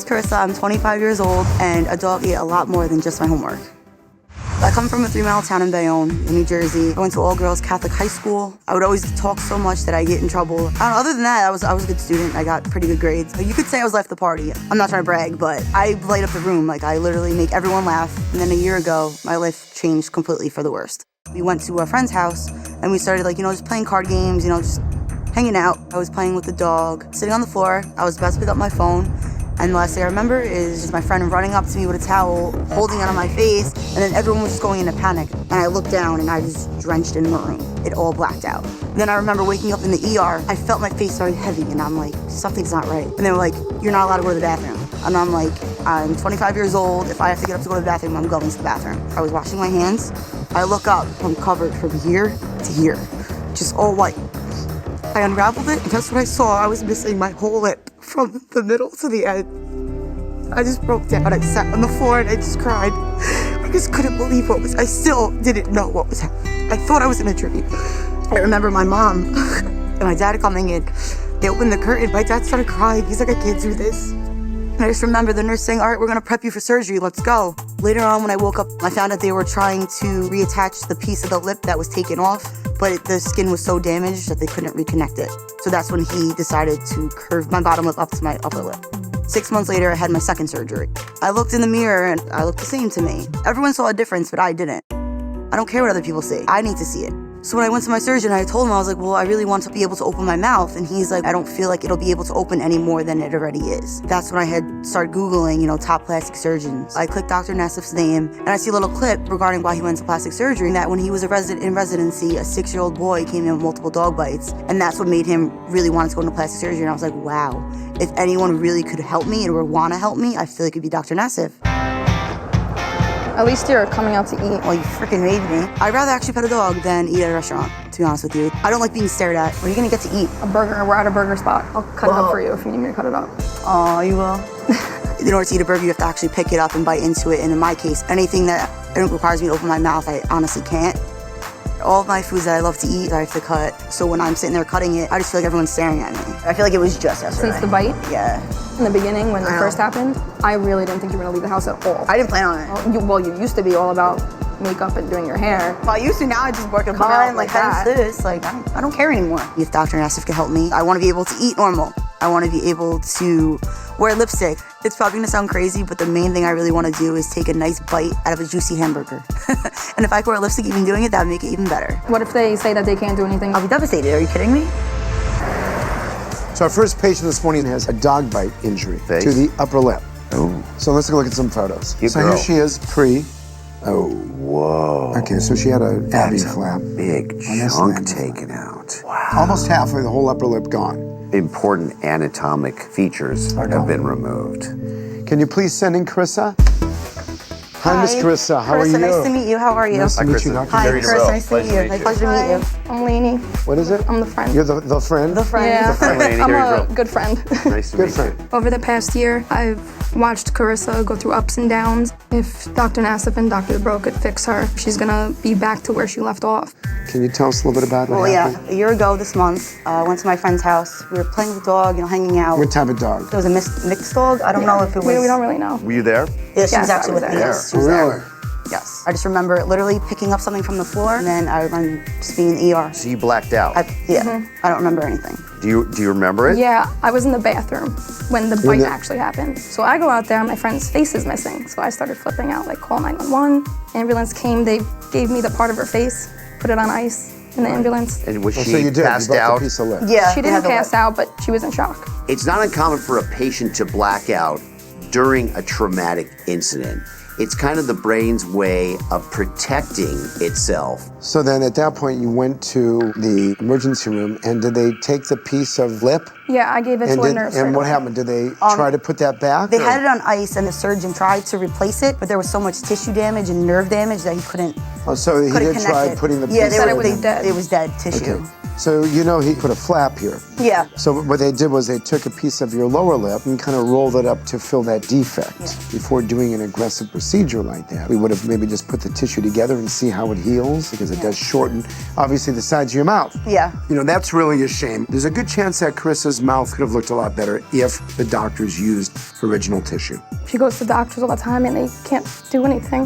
is Karissa. I'm 25 years old, and a dog ate a lot more than just my homework. I come from a 3-mile town in Bayonne, in New Jersey. I went to all-girls Catholic high school. I would always talk so much that I get in trouble. I don't know, other than that, I was a good student. I got pretty good grades. You could say I was life of the party. I'm not trying to brag, but I light up the room. Like, I literally make everyone laugh. And then a year ago, my life changed completely for the worst. We went to a friend's house, and we started, just playing card games, just hanging out. I was playing with the dog, sitting on the floor. I was about to pick up my phone. And the last thing I remember is just my friend running up to me with a towel, holding it on my face, and then everyone was just going into panic. And I looked down and I was drenched in maroon. It all blacked out. And then I remember waking up in the ER. I felt my face very heavy, and I'm like, something's not right. And they were like, you're not allowed to go to the bathroom. And I'm like, I'm 25 years old. If I have to get up to go to the bathroom, I'm going to the bathroom. I was washing my hands. I look up, I'm covered from here to here, just all white. I unraveled it, and that's what I saw. I was missing my whole lip from the middle to the end. I just broke down. I sat on the floor and I just cried. I just couldn't believe I still didn't know what was happening. I thought I was in a dream. I remember my mom and my dad coming in. They opened the curtain. My dad started crying. He's like, I can't do this. And I just remember the nurse saying, all right, we're gonna prep you for surgery, let's go. Later on when I woke up, I found out they were trying to reattach the piece of the lip that was taken off, but the skin was so damaged that they couldn't reconnect it. So that's when he decided to curve my bottom lip up to my upper lip. 6 months later, I had my second surgery. I looked in the mirror and I looked the same to me. Everyone saw a difference, but I didn't. I don't care what other people say. I need to see it. So when I went to my surgeon, I told him, I was like, well, I really want to be able to open my mouth. And he's like, I don't feel like it'll be able to open any more than it already is. That's when I had started Googling, top plastic surgeons. I clicked Dr. Nassif's name, and I see a little clip regarding why he went to plastic surgery, and that when he was a resident in residency, a 6-year-old boy came in with multiple dog bites. And that's what made him really want to go into plastic surgery. And I was like, wow, if anyone really could help me or want to help me, I feel like it'd be Dr. Nassif. At least you're coming out to eat. Well, you freaking made me. I'd rather actually pet a dog than eat at a restaurant, to be honest with you. I don't like being stared at. What are you gonna get to eat? A burger. We're at a burger spot. I'll cut it up for you if you need me to cut it up. Oh, you will? In order to eat a burger, you have to actually pick it up and bite into it. And in my case, anything that requires me to open my mouth, I honestly can't. All of my foods that I love to eat, I have to cut. So when I'm sitting there cutting it, I just feel like everyone's staring at me. I feel like it was just yesterday. Since the bite? Yeah. In the beginning, when it first happened, I really didn't think you were gonna leave the house at all. I didn't plan on it. Well, you used to be all about makeup and doing your hair. Well, I used to. Now I just work a Come out like how's that. this? Like, I don't care anymore. If Dr. Nassif can help me, I want to be able to eat normal. I want to be able to wear lipstick. It's probably gonna sound crazy, but the main thing I really want to do is take a nice bite out of a juicy hamburger. And if I could wear lipstick even doing it, that would make it even better. What if they say that they can't do anything? I'll be devastated. Are you kidding me? So our first patient this morning has a dog bite injury to the upper lip. Oh. So let's go look at some photos. Cute so girl. here she is pre. Oh. Whoa. Okay, so she had a abby That's flap. a big on this chunk end. taken out. Wow. Almost halfway the whole upper lip gone. Important anatomic features have been removed. Can you please send in Karissa? Hi, Miss Karissa. How are you? Nice to meet you. How are you? Nice to meet you, Dr. Hi, Dubrow. Karissa. Nice to meet you. Pleasure to meet you. I'm Lainey. What is it? I'm the friend. You're the friend? The friend. Yeah, friend, Lainey. I'm Here you a go. good friend. Nice to Good meet friend. you. Over the past year, I've watched Karissa go through ups and downs. If Dr. Nassif and Dr. Dubrow could fix her, she's gonna be back to where she left off. Can you tell us a little bit about what Well, yeah. happened? A year ago this month, I went to my friend's house. We were playing with the dog, hanging out. What type of dog? It was a mixed dog. I don't know if it was. We don't really know. Were you there? Yeah, she Yes, was I actually was with me. there. Yes, she was there. Really? Yes. I just remember literally picking up something from the floor, and then I remember just being in the ER. So you blacked out. I don't remember anything. Do you remember it? Yeah, I was in the bathroom when the bite actually happened. So I go out there, my friend's face is missing. So I started flipping out, like call 911. Ambulance came, they gave me the part of her face, put it on ice in the ambulance. And was Oh, she so you did. passed You broke out? a piece of lip. Yeah. She they didn't had the pass lip. out, but she was in shock. It's not uncommon for a patient to black out during a traumatic incident. It's kind of the brain's way of protecting itself. So then at that point you went to the emergency room, and did they take the piece of lip? Yeah, I gave it to a nurse. And right what away. happened? Did they try to put that back? They or- had it on ice, and the surgeon tried to replace it, but there was so much tissue damage and nerve damage that he couldn't. Oh, so he couldn't did connect try it. putting the Yeah, piece they said were, it was dead. It was dead tissue. Okay. So you know he put a flap here. Yeah. So what they did was they took a piece of your lower lip and kind of rolled it up to fill that defect. Before doing an aggressive procedure like that, we would have maybe just put the tissue together and see how it heals, because it does shorten, obviously, the sides of your mouth. Yeah. You know, that's really a shame. There's a good chance that Karissa's mouth could have looked a lot better if the doctors used original tissue. She goes to doctors all the time and they can't do anything.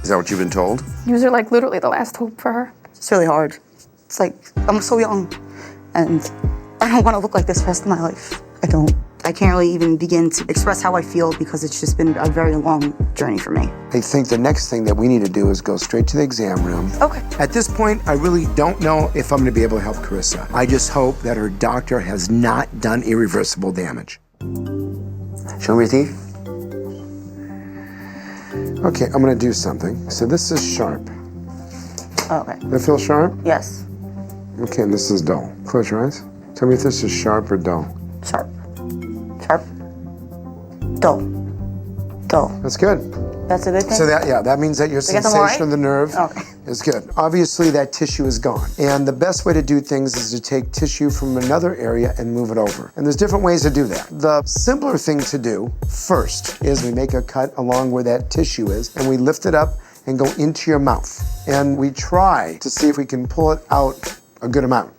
Is that what you've been told? Use are like literally the last hope for her. It's really hard. It's like, I'm so young, and I don't want to look like this the rest of my life. I don't. I can't really even begin to express how I feel because it's just been a very long journey for me. I think the next thing that we need to do is go straight to the exam room. Okay. At this point, I really don't know if I'm going to be able to help Karissa. I just hope that her doctor has not done irreversible damage. Show me your teeth. Okay, I'm going to do something. So this is sharp. Okay. That feel sharp? Yes. Okay, and this is dull. Close your eyes. Tell me if this is sharp or dull. Sharp. Sharp. Dull. Dull. That's good. That's a good thing? So that means that your guess I'm all right? sensation of the nerve Okay. is good. Obviously, that tissue is gone. And the best way to do things is to take tissue from another area and move it over. And there's different ways to do that. The simpler thing to do first is we make a cut along where that tissue is, and we lift it up and go into your mouth. And we try to see if we can pull it out a good amount.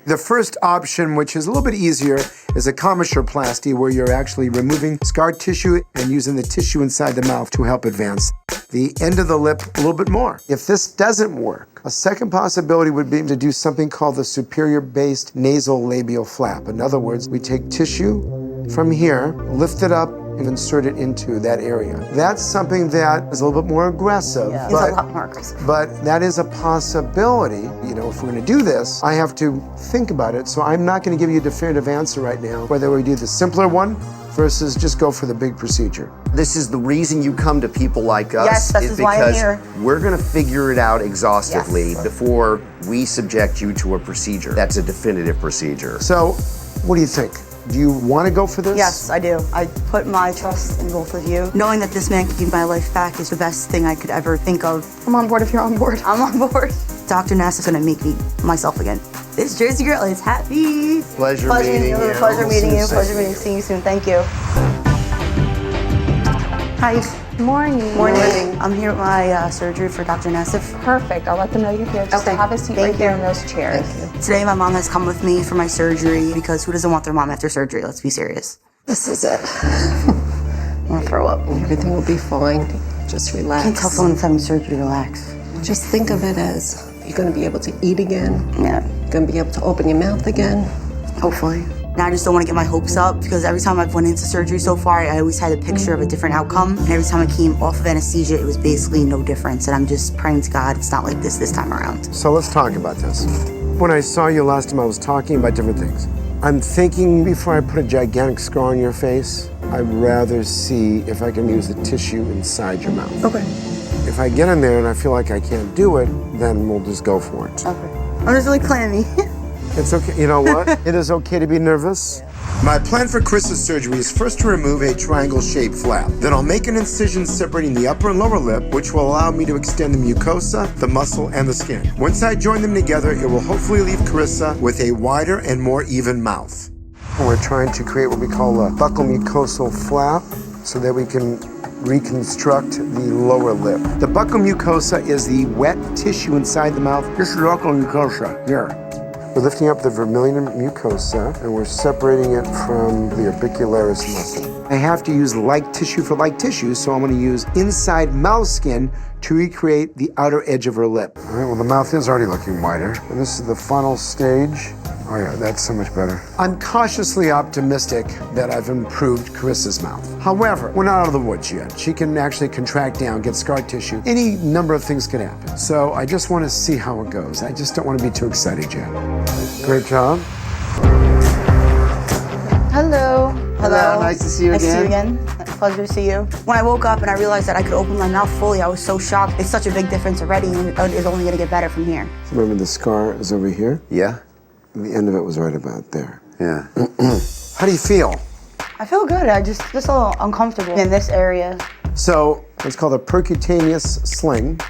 The first option, which is a little bit easier, is a commissuroplasty, where you're actually removing scar tissue and using the tissue inside the mouth to help advance the end of the lip a little bit more. If this doesn't work, a second possibility would be to do something called the superior-based nasal labial flap. In other words, we take tissue from here, lift it up, and insert it into that area. That's something that is a little bit more aggressive. Yeah, it's a lot more aggressive. But that is a possibility. You know, if we're gonna do this, I have to think about it. So I'm not gonna give you a definitive answer right now, whether we do the simpler one versus just go for the big procedure. This is the reason you come to people like us. Yes, this is why I'm here. Because we're going to figure it out exhaustively before we subject you to a procedure. That's a definitive procedure. So, what do you think? Do you want to go for this? Yes, I do. I put my trust in both of you. Knowing that this man can give my life back is the best thing I could ever think of. I'm on board if you're on board. I'm on board. Dr. Nassif's gonna make me myself again. This Jersey girl is happy. Pleasure meeting you. Pleasure meeting you. Pleasure meeting. See you soon. Thank you. Hi. Morning. Morning. I'm here with my surgery for Dr. Nassif. Perfect. I'll let them know you're here. Just Okay. have a seat Thank right there you. in those chairs. Today my mom has come with me for my surgery because who doesn't want their mom after surgery? Let's be serious. This is it. I'm gonna throw up. Everything will be fine. Just relax. I can't tell someone that's having surgery to relax. Just think of it as you're going to be able to eat again. Yeah, You're going to be able to open your mouth again. hopefully. And I just don't want to get my hopes up because every time I've went into surgery so far, I always had a picture of a different outcome. And every time I came off of anesthesia, it was basically no difference. And I'm just praying to God it's not like this time around. So let's talk about this. When I saw you last time, I was talking about different things. I'm thinking before I put a gigantic scar on your face, I'd rather see if I can use the tissue inside your mouth. Okay. If I get in there and I feel like I can't do it, then we'll just go for it. Okay. I'm just really clammy. It's okay. You know what? It is okay to be nervous. My plan for Karissa's surgery is first to remove a triangle-shaped flap. Then I'll make an incision separating the upper and lower lip, which will allow me to extend the mucosa, the muscle, and the skin. Once I join them together, it will hopefully leave Karissa with a wider and more even mouth. We're trying to create what we call a buccal mucosal flap so that we can reconstruct the lower lip. The buccal mucosa is the wet tissue inside the mouth. This is the buccal mucosa, here. We're lifting up the vermilion mucosa and we're separating it from the orbicularis muscle. I have to use like tissue for like tissue, so I'm going to use inside mouth skin to recreate the outer edge of her lip. All right, well, the mouth is already looking wider. And this is the final stage. Oh yeah, that's so much better. I'm cautiously optimistic that I've improved Karissa's mouth. However, we're not out of the woods yet. She can actually contract down, get scar tissue. Any number of things could happen. So I just want to see how it goes. I just don't want to be too excited yet. Great job. Hello. Hello. Nice to see you Nice to see you again. again. Pleasure to see you. When I woke up and I realized that I could open my mouth fully, I was so shocked. It's such a big difference already, and it's only going to get better from here. Remember the scar is over here? Yeah? And the end of it was right about there. Yeah. How do you feel? I feel good. I just a little uncomfortable in this area. So it's called a percutaneous sling,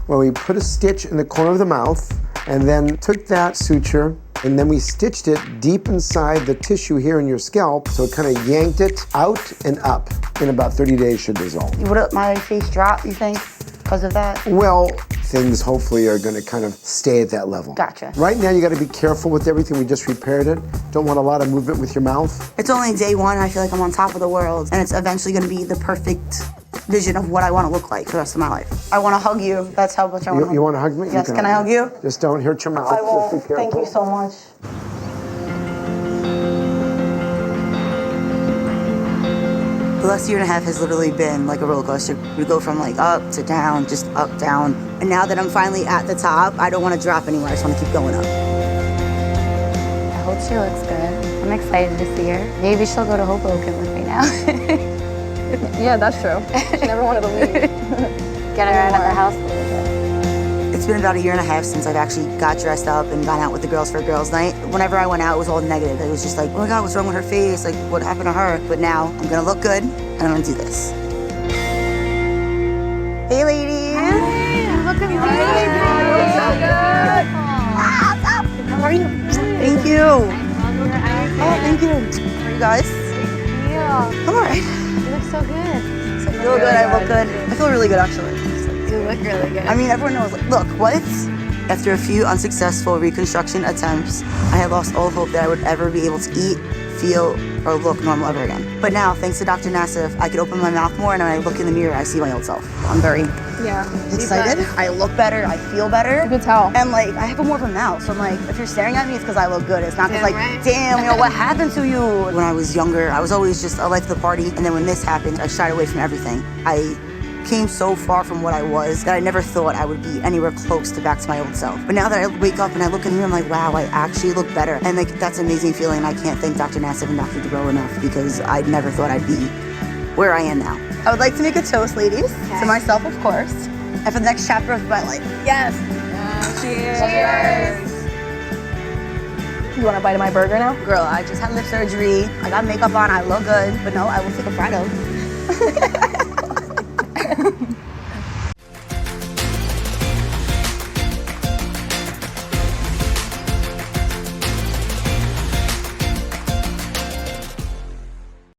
where we put a stitch in the corner of the mouth and then took that suture And then we stitched it deep inside the tissue here in your scalp, so it kind of yanked it out and up. In about 30 days should dissolve. Would my face drop, you think, because of that? Well, things hopefully are gonna kind of stay at that level. Gotcha. Right now you gotta be careful with everything. We just repaired it. Don't want a lot of movement with your mouth. It's only day one, I feel like I'm on top of the world, and it's eventually gonna be the perfect vision of what I wanna look like for the rest of my life. I wanna hug you. That's how much I wanna hug You wanna hug me? Yes, can I hug you? Just don't hurt your mouth. I will. Just be careful. Thank you so much. The last year and a half has literally been like a roller coaster. We go from like up to down, just up, down. And now that I'm finally at the top, I don't want to drop anymore. I just want to keep going up. I hope she looks good. I'm excited to see her. Maybe she'll go to Hoboken with me now. Yeah, that's true. She never wanted to leave. Get her out of the house a little bit. It's been about a year and a half since I've actually got dressed up and gone out with the girls for a girls' night. Whenever I went out, it was all negative. It was just like, oh my God, what's wrong with her face? Like, what happened to her? But now I'm gonna look good and I'm gonna do this. Hey, ladies. Hi, look at me. So good. How are you? Thank you. Oh, thank you. How are you guys? I'm all right. You look so good. I feel good. I look good. I feel really good, actually. You look really good. I mean, everyone knows, like, look, what? After a few unsuccessful reconstruction attempts, I had lost all hope that I would ever be able to eat, feel, or look normal ever again. But now, thanks to Dr. Nassif, I can open my mouth more, and when I look in the mirror, I see my old self. I'm very excited. I look better. I feel better. You can tell. And, like, I have more of a mouth. So I'm like, if you're staring at me, it's because I look good. It's not because, like, damn, you know, what happened to you? When I was younger, I was always just a life of the party. And then when this happened, I shied away from everything. I came so far from what I was that I never thought I would be anywhere close to back to my old self. But now that I wake up and I look in the mirror, I'm like, wow, I actually look better. And like, that's an amazing feeling. And I can't thank Dr. Nassif and Dr. Dubrow enough because I never thought I'd be where I am now. I would like to make a toast, ladies, to myself, of course, and for the next chapter of my life. Yes. Cheers. You want a bite of my burger now? Girl, I just had lip surgery. I got makeup on. I look good. But no, I will take a Friday.